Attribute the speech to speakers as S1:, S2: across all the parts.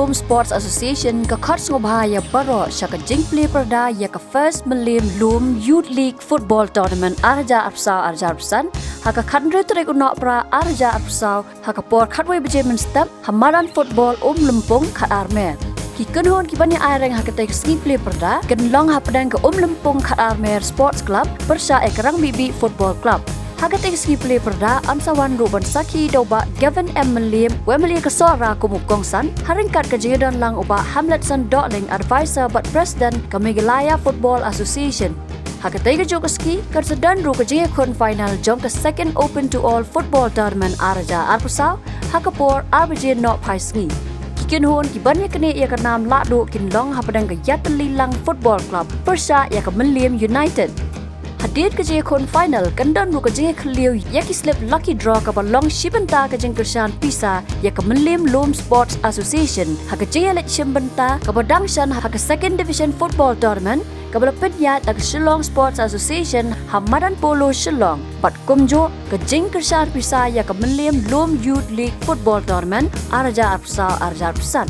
S1: Mylliem Sports Association ka khot ngobhaya baro shaka jing play perda ya ka first Mylliem Youth League Football Tournament arja arsan haka khandre trek unok pra arja haka por khatway bejemen step hamaran football Umlympung khat armer ki kenhon ki bani aireng haka tek ski play perda ken long hapadang ke Umlympung khat armer Sports Club persya ekrang bibi Football Club haka tek ski play perda amsawan ruban saki doba Gavin M. Mylliem Wemeli kesora kumukong san haringkat kejedan lang uba Hamletson Dotling advisor but president ke Meghalaya Football Association haka tek jokoski kersedan ru keje kon final jom ke second open to all football tournament arja arpusau haka por arbj no paisngi kikin hon ki banyak kene ya kenam lado kin long hapadang ke Yatalilang Football Club persya ya ke Mylliem United hadir keje kon final kendan ru keje khliu ya ki slip lucky draw ka long shibenta ke jeng kersan pisa ya ke Mylliem Sports Association haka je let shimbenta ka badangshan haka second division football tournament ka berpenya tak Shillong Sports Association hamadan polo Shillong pat kumjo ke jeng kersan pisa ya ke Mylliem Youth League Football Tournament arja arsan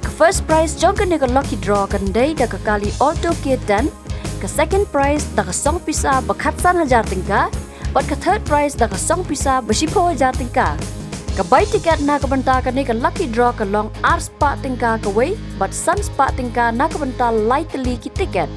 S1: ke first prize jong ke lucky draw kendai dak kali auto ketan ke second prize dak song pisa bakhatsan hajar tingka but ke third prize dak song pisa besipo hajar tingka ke buy tiket na ke benta ke lucky draw ke long ars pa tingka ke way but sun spa tingka na ke benta lightly ki tiket